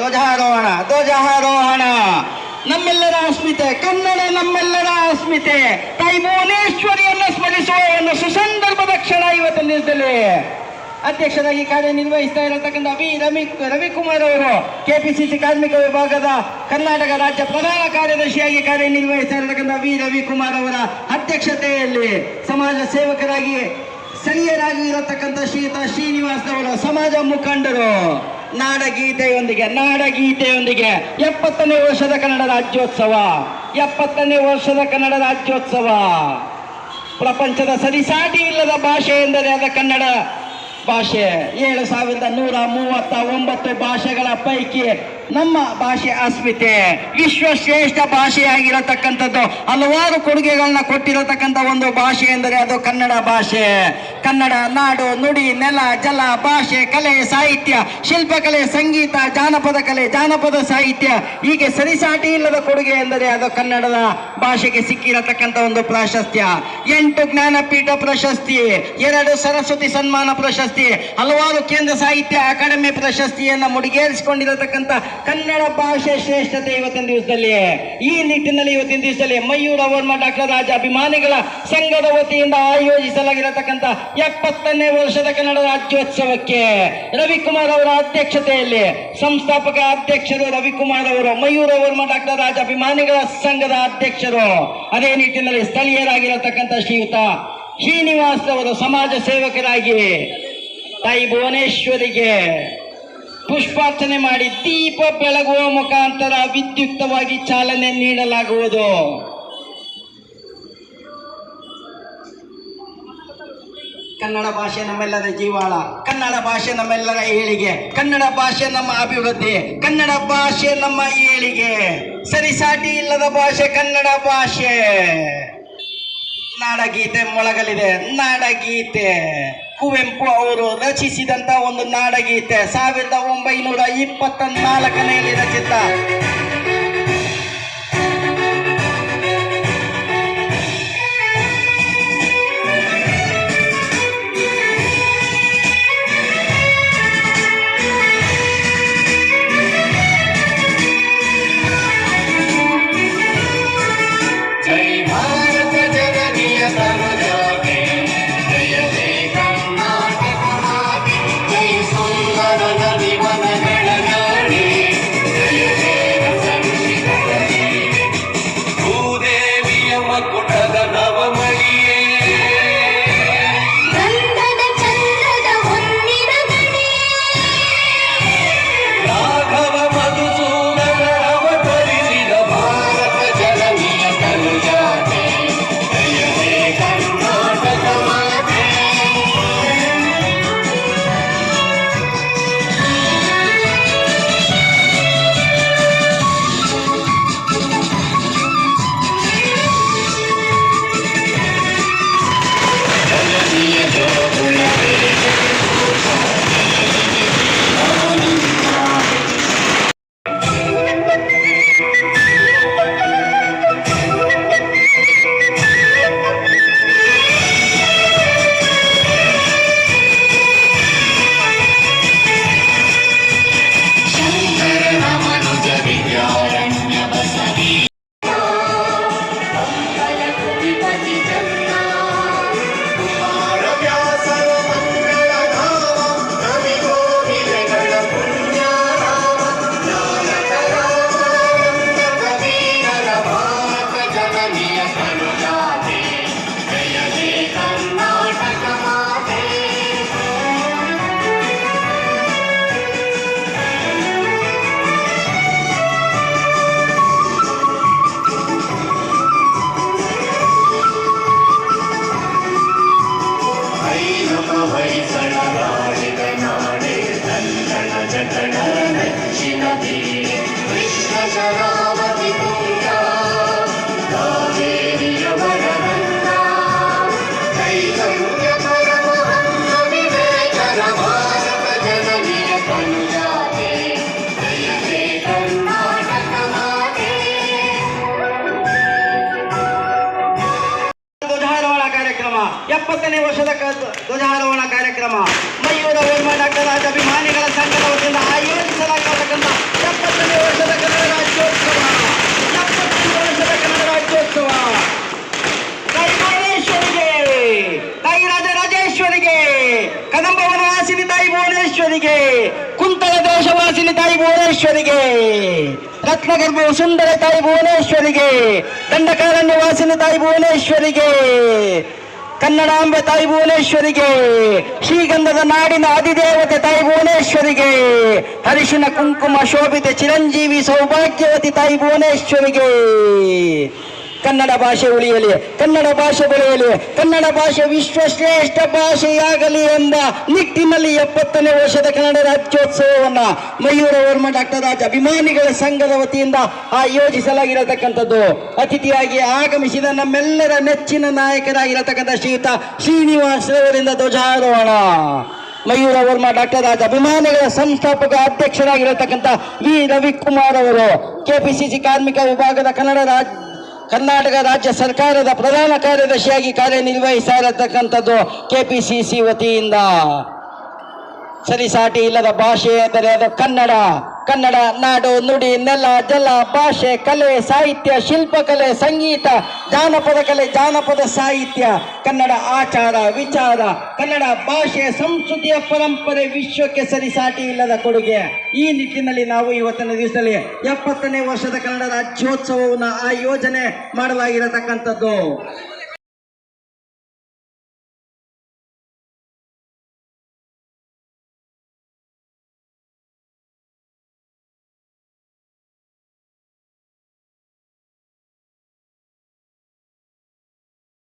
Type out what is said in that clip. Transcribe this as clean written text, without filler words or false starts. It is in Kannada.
ಧ್ವಜಾರೋಹಣ ಧ್ವಜಾರೋಹಣ. ನಮ್ಮೆಲ್ಲರ ಅಸ್ಮಿತೆ ಕನ್ನಡ, ನಮ್ಮೆಲ್ಲರ ಅಸ್ಮಿತೆ ತಾಯಿ ಭುವನೇಶ್ವರಿಯನ್ನು ಸ್ಮರಿಸುವ ಒಂದು ಸುಸಂದರ್ಭದ ಕ್ಷಣ ಇವತ್ತಿನ ದಿನದಲ್ಲಿ. ಅಧ್ಯಕ್ಷರಾಗಿ ಕಾರ್ಯನಿರ್ವಹಿಸ್ತಾ ಇರತಕ್ಕಂಥ ರವಿಕುಮಾರ್ ಅವರು ಕೆಪಿಸಿಸಿ ಕಾರ್ಮಿಕ ವಿಭಾಗದ ಕರ್ನಾಟಕ ರಾಜ್ಯ ಪ್ರಧಾನ ಕಾರ್ಯದರ್ಶಿಯಾಗಿ ಕಾರ್ಯನಿರ್ವಹಿಸ್ತಾ ಇರತಕ್ಕಂಥ ರವಿಕುಮಾರ್ ಅವರ ಅಧ್ಯಕ್ಷತೆಯಲ್ಲಿ ಸಮಾಜ ಸೇವಕರಾಗಿ ಸ್ಥಳೀಯರಾಗಿ ಇರತಕ್ಕಂಥ ಶ್ರೀಯುತ ಶ್ರೀನಿವಾಸರವರು, ಸಮಾಜ ಮುಖಂಡರು, ನಾಡಗೀತೆಯೊಂದಿಗೆ 70ನೇ ವರ್ಷದ ಕನ್ನಡ ರಾಜ್ಯೋತ್ಸವ, 70ನೇ ವರ್ಷದ ಕನ್ನಡ ರಾಜ್ಯೋತ್ಸವ. ಪ್ರಪಂಚದ ಸರಿಸಾಟಿ ಇಲ್ಲದ ಭಾಷೆ ಎಂದರೆ ಅದು ಕನ್ನಡ ಭಾಷೆ. 7139 ಭಾಷೆಗಳ ಪೈಕಿ ನಮ್ಮ ಭಾಷೆ ಅಸ್ಮಿತೆ ವಿಶ್ವಶ್ರೇಷ್ಠ ಭಾಷೆಯಾಗಿರತಕ್ಕಂಥದ್ದು. ಹಲವಾರು ಕೊಡುಗೆಗಳನ್ನ ಕೊಟ್ಟಿರತಕ್ಕಂಥ ಒಂದು ಭಾಷೆ ಎಂದರೆ ಅದು ಕನ್ನಡ ಭಾಷೆ. ಕನ್ನಡ ನಾಡು, ನುಡಿ, ನೆಲ, ಜಲ, ಭಾಷೆ, ಕಲೆ, ಸಾಹಿತ್ಯ, ಶಿಲ್ಪಕಲೆ, ಸಂಗೀತ, ಜಾನಪದ ಕಲೆ, ಜಾನಪದ ಸಾಹಿತ್ಯ, ಹೀಗೆ ಸರಿಸಾಟಿ ಇಲ್ಲದ ಕೊಡುಗೆ ಎಂದರೆ ಅದು ಕನ್ನಡದ ಭಾಷೆಗೆ ಸಿಕ್ಕಿರತಕ್ಕಂಥ ಒಂದು ಪ್ರಾಶಸ್ತ್ಯ. 8 ಜ್ಞಾನಪೀಠ ಪ್ರಶಸ್ತಿ, 2 ಸರಸ್ವತಿ ಸನ್ಮಾನ ಪ್ರಶಸ್ತಿ, ಹಲವಾರು ಕೇಂದ್ರ ಸಾಹಿತ್ಯ ಅಕಾಡೆಮಿ ಪ್ರಶಸ್ತಿಯನ್ನು ಮುಡಿಗೇರಿಸಿಕೊಂಡಿರತಕ್ಕಂಥ ಕನ್ನಡ ಭಾಷೆ ಶ್ರೇಷ್ಠತೆ ಇವತ್ತಿನ ದಿವಸದಲ್ಲಿ. ಈ ನಿಟ್ಟಿನಲ್ಲಿ ಇವತ್ತಿನ ದಿವಸದಲ್ಲಿ ಮಯೂರ ವರ್ಮ ಡಾಕ್ಟರ್ ರಾಜ ಅಭಿಮಾನಿಗಳ ಸಂಘದ ವತಿಯಿಂದ ಆಯೋಜಿಸಲಾಗಿರತಕ್ಕಂಥ 70ನೇ ವರ್ಷದ ಕನ್ನಡ ರಾಜ್ಯೋತ್ಸವಕ್ಕೆ ರವಿಕುಮಾರ್ ಅವರ ಅಧ್ಯಕ್ಷತೆಯಲ್ಲಿ ಸಂಸ್ಥಾಪಕ ಅಧ್ಯಕ್ಷರು ರವಿಕುಮಾರ್ ಅವರು, ಮಯೂರ ವರ್ಮ ಡಾಕ್ಟರ್ ರಾಜ ಅಭಿಮಾನಿಗಳ ಸಂಘದ ಅಧ್ಯಕ್ಷರು, ಅದೇ ನಿಟ್ಟಿನಲ್ಲಿ ಸ್ಥಳೀಯರಾಗಿರತಕ್ಕಂಥ ಶ್ರೀಯುತ ಶ್ರೀನಿವಾಸ್ ಅವರು ಸಮಾಜ ಸೇವಕರಾಗಿ ತಾಯಿ ಭುವನೇಶ್ವರಿಗೆ ಪುಷ್ಪಾರ್ಚನೆ ಮಾಡಿ ದೀಪ ಬೆಳಗುವ ಮುಖಾಂತರ ವಿದ್ಯುಕ್ತವಾಗಿ ಚಾಲನೆ ನೀಡಲಾಗುವುದು. ಕನ್ನಡ ಭಾಷೆ ನಮ್ಮೆಲ್ಲರ ಜೀವಾಳ, ಕನ್ನಡ ಭಾಷೆ ನಮ್ಮೆಲ್ಲರ ಏಳಿಗೆ, ಕನ್ನಡ ಭಾಷೆ ನಮ್ಮ ಅಭಿವೃದ್ಧಿ, ಕನ್ನಡ ಭಾಷೆ ನಮ್ಮ ಏಳಿಗೆ. ಸರಿಸಾಟಿ ಇಲ್ಲದ ಭಾಷೆ ಕನ್ನಡ ಭಾಷೆ. ನಾಡಗೀತೆ ಮೊಳಗಲಿದೆ. ನಾಡಗೀತೆ ಕುವೆಂಪು ಅವರು ರಚಿಸಿದಂತ ಒಂದು ನಾಡಗೀತೆ 1924ರಲ್ಲಿ ರಚಿತ. ಕಾರ್ಯಕ್ರಮ 70ನೇ ವರ್ಷದ ಧ್ವಜಾರೋಹಣ ಕಾರ್ಯಕ್ರಮ ಮಯೂರ ವರ್ಮ ಡಾಕ್ಟರ್ ರಾಜ ಅಭಿಮಾನಿಗಳ ಸಂಘದ ವತಿಯಿಂದ ಆಯೋಜಿಸಲಾಗಿರತಕ್ಕಂಥ ಭುವನೇಶ್ವರಿಗೆ, ರತ್ನಗರ್ಭ ಸುಂದರ ತಾಯಿ ಭುವನೇಶ್ವರಿಗೆ, ದಂಡಕಾರಣ್ಯ ವಾಸಿನಿ ತಾಯಿ ಭುವನೇಶ್ವರಿಗೆ, ಕನ್ನಡಾಂಬೆ ತಾಯಿ ಭುವನೇಶ್ವರಿಗೆ, ಶ್ರೀಗಂಧದ ನಾಡಿನ ಅಧಿದೇವತೆ ತಾಯಿ ಭುವನೇಶ್ವರಿಗೆ, ಹರಿಶಿನ ಕುಂಕುಮ ಶೋಭಿತ ಚಿರಂಜೀವಿ ಸೌಭಾಗ್ಯವತಿ ತಾಯಿ ಭುವನೇಶ್ವರಿಗೆ. ಕನ್ನಡ ಭಾಷೆ ಉಳಿಯಲಿ, ಕನ್ನಡ ಭಾಷೆ ಬೆಳೆಯಲಿ, ಕನ್ನಡ ಭಾಷೆ ವಿಶ್ವಶ್ರೇಷ್ಠ ಭಾಷೆಯಾಗಲಿ ಎಂಬ ನಿಟ್ಟಿನಲ್ಲಿ 70ನೇ ವರ್ಷದ ಕನ್ನಡ ರಾಜ್ಯೋತ್ಸವವನ್ನು ಮಯೂರ ವರ್ಮ ಡಾಕ್ಟರ್ ರಾಜ್ ಅಭಿಮಾನಿಗಳ ಸಂಘದ ವತಿಯಿಂದ ಆಯೋಜಿಸಲಾಗಿರತಕ್ಕಂಥದ್ದು. ಅತಿಥಿಯಾಗಿ ಆಗಮಿಸಿದ ನಮ್ಮೆಲ್ಲರ ನೆಚ್ಚಿನ ನಾಯಕರಾಗಿರತಕ್ಕಂಥ ಶ್ರೀಯುತ ಶ್ರೀನಿವಾಸ್ ಅವರಿಂದ ಧ್ವಜಾರೋಹಣ. ಮಯೂರ ವರ್ಮ ಡಾಕ್ಟರ್ ರಾಜ್ ಅಭಿಮಾನಿಗಳ ಸಂಸ್ಥಾಪಕ ಅಧ್ಯಕ್ಷರಾಗಿರತಕ್ಕಂಥ ವಿ ರವಿಕುಮಾರ್ ಅವರು, ಕೆಪಿಸಿಸಿ ಕಾರ್ಮಿಕ ವಿಭಾಗದ ಕರ್ನಾಟಕ ರಾಜ್ಯ ಸರ್ಕಾರದ ಪ್ರಧಾನ ಕಾರ್ಯದರ್ಶಿಯಾಗಿ ಕಾರ್ಯನಿರ್ವಹಿಸಿರತಕ್ಕಂಥದ್ದು ಕೆಪಿಸಿಸಿ ವತಿಯಿಂದ. ಸರಿಸಾಟಿ ಇಲ್ಲದ ಭಾಷೆ ಎಂದರೆ ಅದು ಕನ್ನಡ. ಕನ್ನಡ ನಾಡು, ನುಡಿ, ನೆಲ, ಜಲ, ಭಾಷೆ, ಕಲೆ, ಸಾಹಿತ್ಯ, ಶಿಲ್ಪಕಲೆ, ಸಂಗೀತ, ಜಾನಪದ ಕಲೆ, ಜಾನಪದ ಸಾಹಿತ್ಯ, ಕನ್ನಡ ಆಚಾರ ವಿಚಾರ, ಕನ್ನಡ ಭಾಷೆ ಸಂಸ್ಕೃತಿಯ ಪರಂಪರೆ ವಿಶ್ವಕ್ಕೆ ಸರಿಸಾಟಿ ಇಲ್ಲದ ಕೊಡುಗೆ. ಈ ನಿಟ್ಟಿನಲ್ಲಿ ನಾವು ಇವತ್ತಿನ ದಿವಸದಲ್ಲಿ 70ನೇ ವರ್ಷದ ಕನ್ನಡ ರಾಜ್ಯೋತ್ಸವವನ್ನು ಆಯೋಜನೆ ಮಾಡಲಾಗಿರತಕ್ಕಂಥದ್ದು.